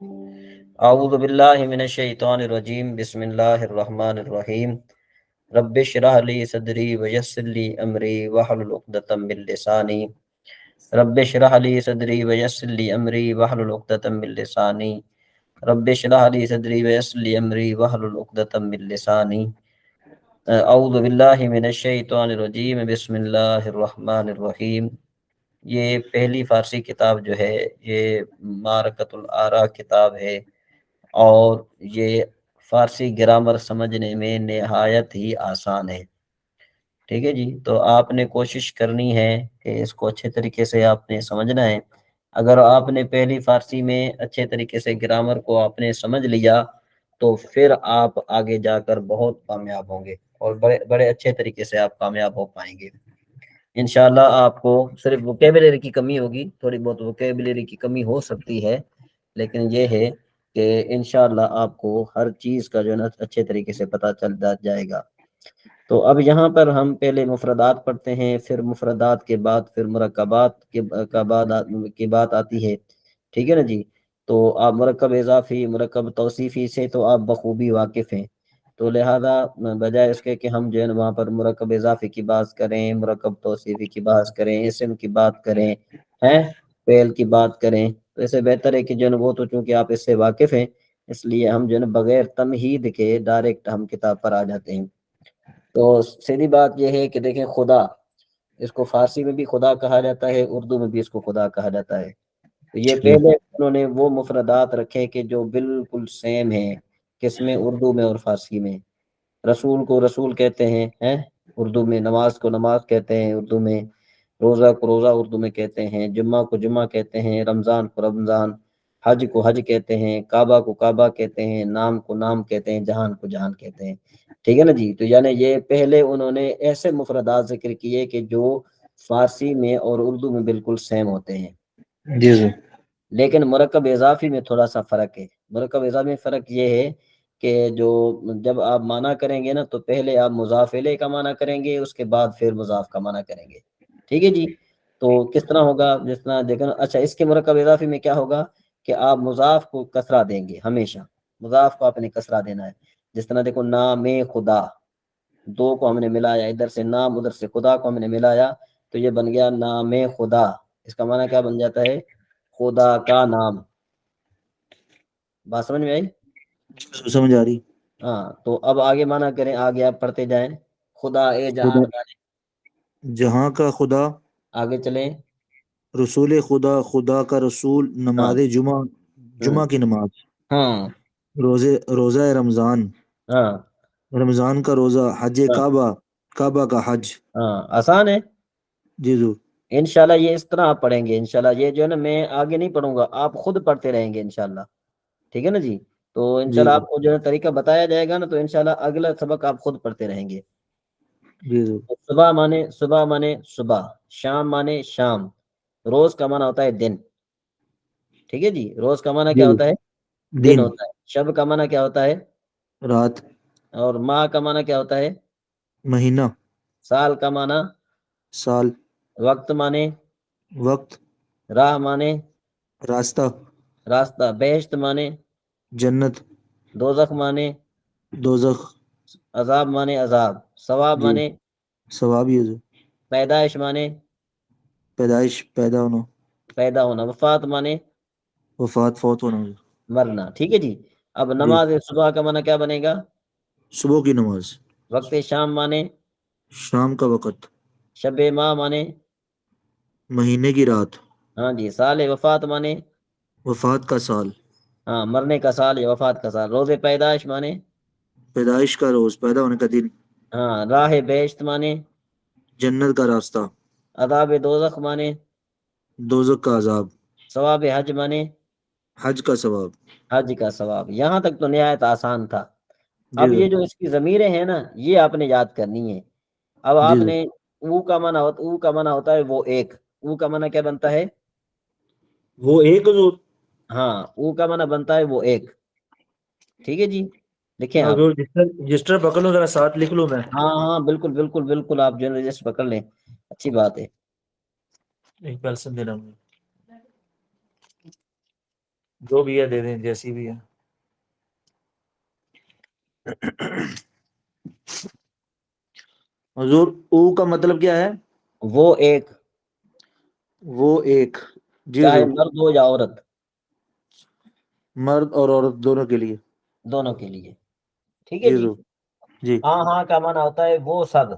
اعوذ باللہ من الشیطان الرجیم، بسم اللہ الرحمن الرحیم۔ رب اشرح لی صدری ویسر لی امری واحلل عقدۃ من لسانی۔ رب اشرح لی صدری ویسر لی امری واحلل عقدۃ من لسانی۔ رب اشرح لی صدری ویسر لی امری واحلل عقدۃ من لسانی۔ اعوذ باللہ من الشیطان الرجیم، بسم اللہ الرحمن الرحیم۔ یہ پہلی فارسی کتاب جو ہے یہ معرکۃ الآراء کتاب ہے، اور یہ فارسی گرامر سمجھنے میں نہایت ہی آسان ہے۔ ٹھیک ہے جی، تو آپ نے کوشش کرنی ہے کہ اس کو اچھے طریقے سے آپ نے سمجھنا ہے۔ اگر آپ نے پہلی فارسی میں اچھے طریقے سے گرامر کو آپ نے سمجھ لیا تو پھر آپ آگے جا کر بہت کامیاب ہوں گے، اور بڑے بڑے اچھے طریقے سے آپ کامیاب ہو پائیں گے انشاءاللہ۔ آپ کو صرف ووکیبلری کی کمی ہوگی، تھوڑی بہت ووکیبلری کی کمی ہو سکتی ہے، لیکن یہ ہے کہ انشاءاللہ آپ کو ہر چیز کا جو ہے نا اچھے طریقے سے پتہ چل جائے گا۔ تو اب یہاں پر ہم پہلے مفردات پڑھتے ہیں، پھر مفردات کے بعد پھر مرکبات کی بات آتی ہے۔ ٹھیک ہے نا جی، تو آپ مرکب اضافی، مرکب توصیفی سے تو آپ بخوبی واقف ہیں، تو لہذا بجائے اس کے کہ ہم جو ہے وہاں پر مرکب اضافی کی بات کریں، مرکب توصیفی کی بات کریں، اسم کی بات کریں، ہیں فعل کی بات کریں، تو اسے بہتر ہے کہ جو ہے وہ تو چونکہ آپ اس سے واقف ہیں، اس لیے ہم جو ہے بغیر تمہید کے ڈائریکٹ ہم کتاب پر آ جاتے ہیں۔ تو سیدھی بات یہ ہے کہ دیکھیں، خدا، اس کو فارسی میں بھی خدا کہا جاتا ہے، اردو میں بھی اس کو خدا کہا جاتا ہے۔ تو یہ ٹھیک پہلے انہوں نے وہ مفردات رکھے کہ جو بالکل سیم ہیں، کس میں؟ اردو میں اور فارسی میں۔ رسول کو رسول کہتے ہیں اردو میں، نماز کو نماز کہتے ہیں اردو میں، روزہ کو روزہ اردو میں کہتے ہیں، جمعہ کو جمعہ کہتے ہیں، رمضان کو رمضان، حج کو حج کہتے ہیں، کعبہ کو کعبہ کہتے ہیں، نام کو نام کہتے ہیں، جہان کو جہان کہتے ہیں۔ ٹھیک ہے نا جی، تو یعنی یہ پہلے انہوں نے ایسے مفردات ذکر کیے کہ جو فارسی میں اور اردو میں بالکل سیم ہوتے ہیں۔ جی جی لیکن مرکب اضافی میں تھوڑا سا فرق ہے۔ مرکب اضافی میں فرق یہ ہے کہ جو جب آپ معنی کریں گے نا تو پہلے آپ مضاف الیہ کا معنی کریں گے، اس کے بعد پھر مضاف کا معنی کریں گے۔ ٹھیک ہے جی، تو کس طرح ہوگا؟ جس طرح دیکھنا، اچھا اس کے مرکب اضافی میں کیا ہوگا کہ آپ مضاف کو کسرہ دیں گے، ہمیشہ مضاف کو آپ نے کسرہ دینا ہے۔ جس طرح دیکھو، نام خدا، دو کو ہم نے ملایا، ادھر سے نام ادھر سے خدا کو ہم نے ملایا، تو یہ بن گیا نام خدا۔ اس کا معنی کیا بن جاتا ہے؟ خدا کا نام۔ بات سمجھ میں آئی؟ سمجھ آ رہی۔ ہاں، تو اب آگے معنی کریں، آگے آپ پڑھتے جائیں۔ خدا اے خدا، جہان والے، جہاں کا خدا، آگے چلیں۔ رسول خدا، خدا کا رسول، ہاں، نماز جمعہ، ہوں، جمعہ کی نماز، ہاں، روزہ رمضان، ہاں، رمضان کا روزہ، حج ہاں، کعبہ، کعبہ کا حج۔ ہاں، آسان ہے۔ جی جی انشاءاللہ یہ اس طرح آپ پڑھیں گے، انشاءاللہ یہ جو ہے نا میں آگے نہیں پڑھوں گا، آپ خود پڑھتے رہیں گے انشاءاللہ۔ ٹھیک ہے نا جی، تو جی انشاءاللہ جی آپ کو جو ہے طریقہ بتایا جائے گا نا، تو انشاءاللہ اگلا سبق آپ خود پڑھتے رہیں گے۔ جی جی صبح مانے صبح، مانے صبح، شام مانے شام، روز کا معنی ہوتا ہے دن۔ ٹھیک ہے جی، روز کا معنی جی کیا جی ہوتا ہے؟ دن دن، ہوتا ہے۔ شب کا معنی کیا ہوتا ہے؟ رات، اور ماہ کا معنی کیا ہوتا ہے؟ مہینہ، سال کا معنی؟ سال، وقت مانے؟ وقت، راہ مانے؟ راستہ، راستہ۔ بہشت مانے؟ جنت، دوزخ مانے؟ دوزخ، عذاب مانے عذاب۔ ثواب جی، مانے؟ ثواب ہی ہے، پیدائش مانے؟ پیدائش، پیدا ہونا، پیدا ہونا۔ وفات مانے؟ وفات، فوت ہونا۔ مرنا۔ ٹھیک ہے جی، اب جی، نماز صبح کا معنی کیا بنے گا؟ صبح کی نماز، وقت شام مانے؟ شام کا وقت، شب ماہ مانے؟ مہینے کی رات، ہاں جی۔ سال وفات مانے؟ وفات کا سال، ہاں، مرنے کا سال یا وفات کا سال۔ روز پیدائش مانے؟ پیدائش کا روز، پیدا ہونے کا دن، ہاں۔ راہ بہشت مانے؟ جنت کا راستہ، عذاب دوزخ مانے؟ دوزخ کا عذاب، ثواب حج مانے؟ حج کا ثواب۔ حج کا ثواب۔ یہاں تک تو نہایت آسان تھا۔ جی اب جی یہ جو اس کی ضمیریں ہیں نا، یہ آپ نے یاد کرنی ہے۔ اب جی آپ جی نے او کا معنی ہوتا ہے وہ ایک۔ او کا معنی کیا بنتا ہے؟ وہ ایک حضور۔ ہاں، او کا معنی بنتا ہے وہ ایک۔ ٹھیک ہے جی، لکھیں آپ۔ رجسٹر پکڑ لو ذرا، ساتھ لکھ لوں میں۔ ہاں ہاں، بالکل بالکل بالکل، آپ جو رجسٹر پکڑ لیں، اچھی بات ہے۔ ایک پیلسن دینا مجھے۔ جو بھی ہے دے دیں، جیسی بھی ہے۔ حضور او کا مطلب کیا ہے؟ وہ ایک، وہ ایک، جی چاہے حضور، مرد ہو یا عورت، مرد اور عورت دونوں کے لیے، دونوں کے لیے، ٹھیک ہے جی جی۔ حضور، جی۔ ہاں ہاں کا معنی ہوتا ہے وہ سب،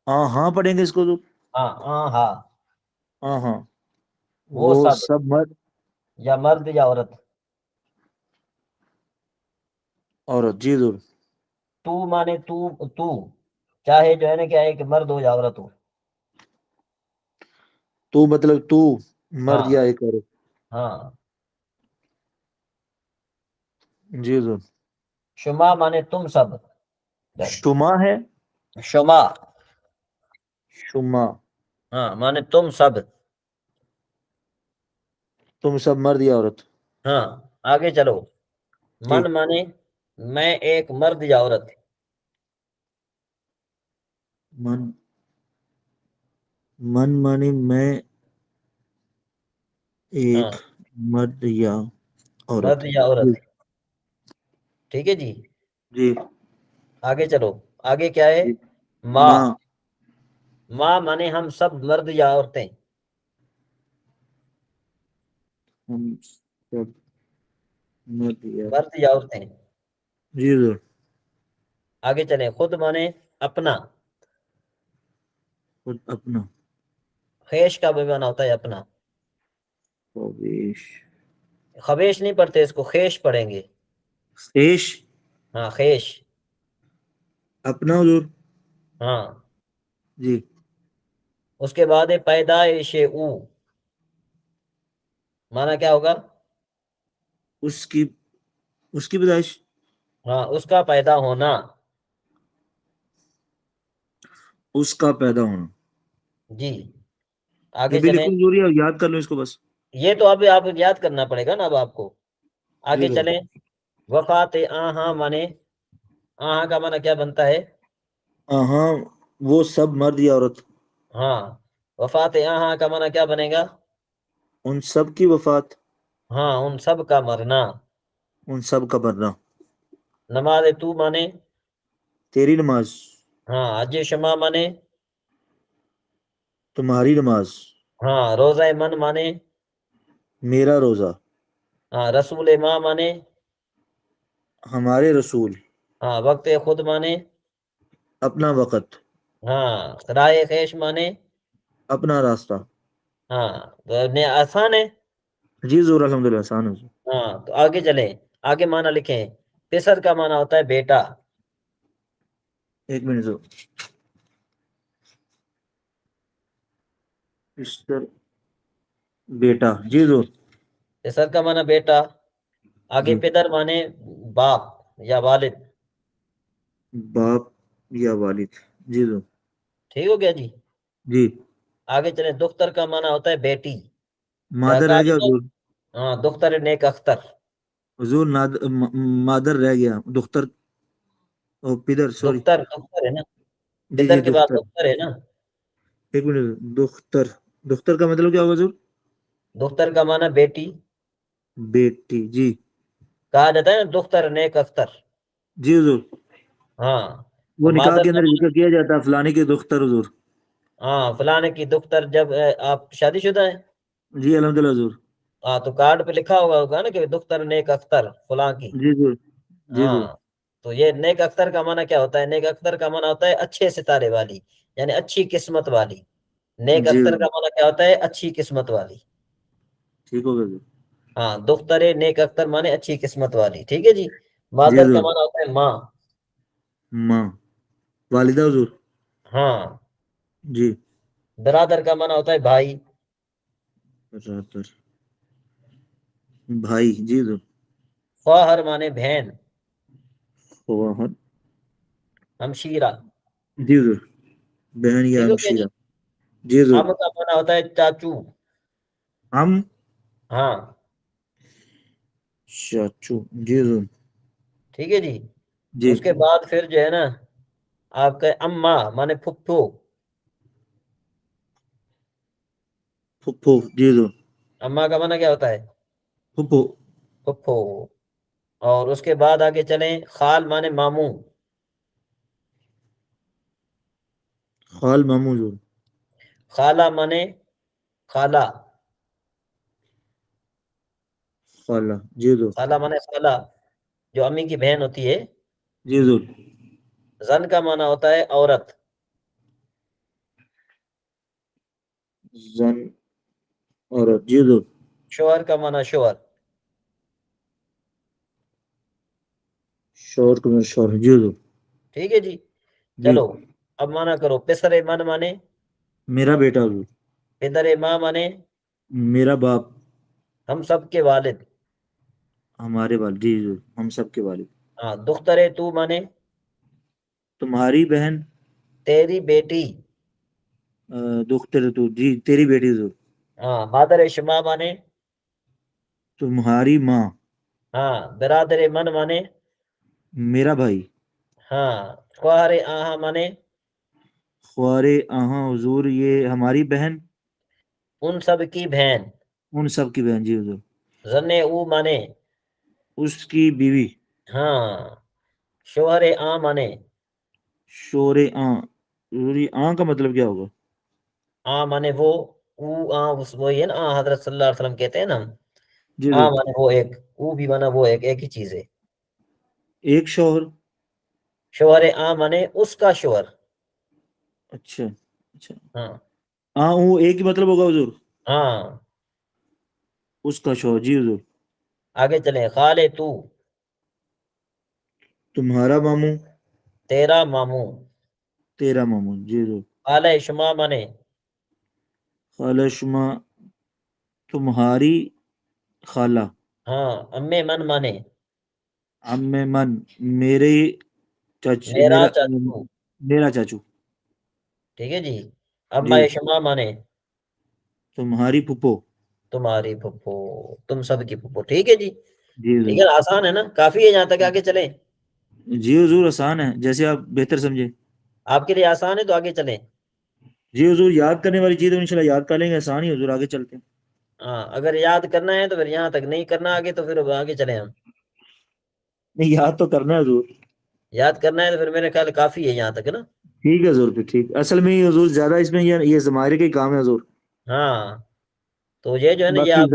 ہاں ہاں پڑھیں گے اس کو حضور؟ ہاں ہاں ہاں، ہاں ہاں، وہ وہ سب، سب مرد یا مرد یا عورت۔ عورت، جی حضور، تو مانے تو چاہے جو ہے نا کیا ہے کہ مرد ہو یا عورت ہو۔ تو مطلب تو مرد ہاں یا ایک عورت، ہاں۔ جی حضور۔ شما مانے تم سب، شما ہے، شما، شما، ہاں مانے تم سب، تم سب مرد یا عورت، ہاں۔ آگے چلو، من ٹھیک، مانے میں ایک مرد یا عورت، من، من مانی میں ایک ہاں مرد یا عورت، مرد یا عورت، جی ٹھیک ہے جی۔ جی آگے چلو، آگے کیا ہے؟ جی۔ ماں، ماں، ماں مانے ہم سب مرد یا عورتیں، ہم سب مرد یا، مرد یا عورتیں۔ جی حضور، آگے چلیں، خود مانے اپنا، خود اپنا، خیش کا بھی مانا ہوتا ہے اپنا، خویش، خبیش نہیں پڑھتے اس کو، خیش پڑھیں گے، خیش، ہاں خیش، اپنا حضور، ہاں۔ جی، اس کے بعد ہے پیدائش او، مانا کیا ہوگا؟ اس کی، اس کی پیدائش، ہاں اس کا پیدا ہونا، اس کا پیدا ہونا، جی۔ یہ آگے بھی چلیں، لکھوں ضروری ہے، یاد کر لو اس کو بس، یہ تو اب آپ یاد کرنا پڑے گا نا اب آپ کو۔ جی آگے حضور۔ چلیں، وفات ہاں مانے، ہاں کا مانا کیا بنتا ہے؟ ہاں، وہ سب مرد یا عورت، ہاں، وفات ہاں کا مانا کیا بنے گا؟ ان سب کی وفات، ہاں ان سب کا مرنا۔ ان سب کا مرنا، نماز تو مانے، تیری نماز، ہاں حج شما مانے، تمہاری نماز، ہاں روزہ من مانے، میرا روزہ، ہاں رسول ماں مانے، ہمارے رسول، ہاں وقت خود مانے، اپنا وقت، ہاں رائے خیش مانے، اپنا راستہ، ہاں تو آسان ہے۔ جی ضرور، الحمد للہ، آسان ہے۔ ہاں تو آگے چلیں، آگے مانا لکھیں، پسر کا مانا ہوتا ہے بیٹا، ایک منٹ دو، اسٹر، بیٹا، جی ضرور، پسر کا مانا بیٹا۔ آگے جی، پدر مانے باپ یا والد، باپ یا والد، جی ضرور، ٹھیک ہو گیا جی۔ جی، آگے چلیں، دختر کا مانا ہوتا ہے بیٹی، یا مادر کہا رہ گیا جائے تو حضور، ہاں دختر نیک اختر، حضور مادر رہ گیا، دختر، او پدر، سوری، دختر ہے نا، جی پدر جی، کے بعد دختر، دختر ہے نا۔ ایک منٹ، دختر، دختر کا مطلب کیا ہوگا حضور؟ دختر کا مانا بیٹی، بیٹی، جی، کہا جاتا ہے نا دختر نیک اختر، جی حضور، ہاں۔ وہ تو نکاح مادر کے کا اندر مانا، ذکر کیا جاتا ہے فلانے کے دختر، حضور، ہاں فلانے کی دختر، جب آپ شادی شدہ ہیں، جی الحمد للہ حضور، ہاں تو کارڈ پہ لکھا ہوگا نا کہ دختر نیک اختر فلاں کی، جی حضور، جی ہاں۔ حضور، تو یہ نیک اختر کا معنی کیا ہوتا ہے؟ نیک اختر کا معنی ہوتا ہے اچھے ستارے والی، یعنی اچھی قسمت والی۔ نیک جی اختر حضور، کا معنی کیا ہوتا ہے؟ اچھی قسمت والی، ٹھیک ہو گیا حضور، ہاں دختر نیک اختر مانے اچھی قسمت والی، ٹھیک ہے جی۔ جی مادر کا حضور، معنی ہوتا ہے ماں، ماں، والدہ حضور، ہاں۔ جی، برادر کا معنی ہوتا ہے بھائی، برادر، بھائی، جی حضور، خواہر مانے بہن، خواہر، ہمشیرہ، جی حضور، بہن یا ٹھیک ہو گیا جی۔ ہمشیرہ، جی حضور، ام کا معنی ہوتا ہے چاچو، ہم، ہاں چاچو، جی حضور، ٹھیک ہے جی۔ جی، اس کے بعد پھر جو ہے نا آپ کا اماں مانے پھپھو، پھپھو، جی حضور، اما کا معنی کیا ہوتا ہے؟ پھپھو، پھپھو۔ اور اس کے بعد آگے چلیں، خال مانے ماموں، خال ماموں حضور، خالہ مانے خالہ، خالہ جی حضور، خالہ مانے خالہ، جو امی کی بہن ہوتی ہے۔ جی حضور، زن کا معنی ہوتا ہے عورت، زن عورت جی حضور، شوہر کا معنی شوہر، شوہر کو شوہر جی حضور، ٹھیک ہے جی۔ جی چلو اب معنی کرو، پسر من مانے میرا بیٹا حضور، پدر ماں مانے میرا باپ، ہم سب کے والد، ہمارے والد جی حضور، ہم سب کے والد، ہاں دختر تو مانے تمہاری بہن، تیری بیٹی، دختر تو جی تیری بیٹی حضور، ہاں مادر شما مانے تمہاری ماں، ہاں برادر من مانے میرا بھائی، ہاں خواہر آہا مانے خوار آہاں حضور یہ ہماری بہن، ان سب کی بہن، ان سب کی بہن جی حضور، زن او مانے اس کی بیوی، ہاں شوہر آ مانے شور آں حضور یہ آں کا مطلب کیا ہوگا؟ آ مانے وہ، او آ وہی ہے نا، آ حضرت صلی اللہ علیہ وسلم کہتے ہیں نا ہم، جی آ حضور، مانے وہ ایک، او بھی مانا وہ ایک ہی چیز ہے۔ ایک شوہر، شوہر آ مانے اس کا شوہر، اچھا اچھا، ہاں ہاں وہ ایک ہی مطلب ہوگا حضور، ہاں۔ اس کا شوہر جی حضور، آگے چلیں، خالے تو تمہارا ماموں، تیرا ماموں، تیرا ماموں جی حضور، خالہ شما مانے خالہ شما تمہاری خالہ، ہاں امی من مانے عم من میرے میرا میرا چاچو، میرا چاچو، ٹھیک ہے جی۔ اما جی شما مانے تمہاری پھپھو، تمہاری پھپھو، تم سب کی پھپھو، ٹھیک ہے جی۔ جی ٹھیک حضور، ہے، آسان ہے نا، کافی ہے یہاں تک، آگے چلیں۔ جی حضور آسان ہے جیسے آپ بہتر سمجھے، آپ کے لیے آسان ہے تو آگے چلیں۔ جی حضور یاد کرنے والی چیز ہے انشاءاللہ یاد کر لیں گے، آسان ہی حضور، آگے چلتے ہیں۔ ہاں اگر یاد کرنا ہے تو پھر یہاں تک، نہیں کرنا آگے تو پھر آگے چلیں ہم۔ نہیں یاد تو کرنا ہے حضور، یاد کرنا ہے تو پھر میرے خیال کافی ہے یہاں تک، ہے نا۔ ٹھیک ہے حضور، پھر ٹھیک، اصل میں یہ حضور زیادہ اس میں یہ زمائر کا ہی کام ہے حضور، ہاں تو یہ جو ہے نا، یہ باقی آپ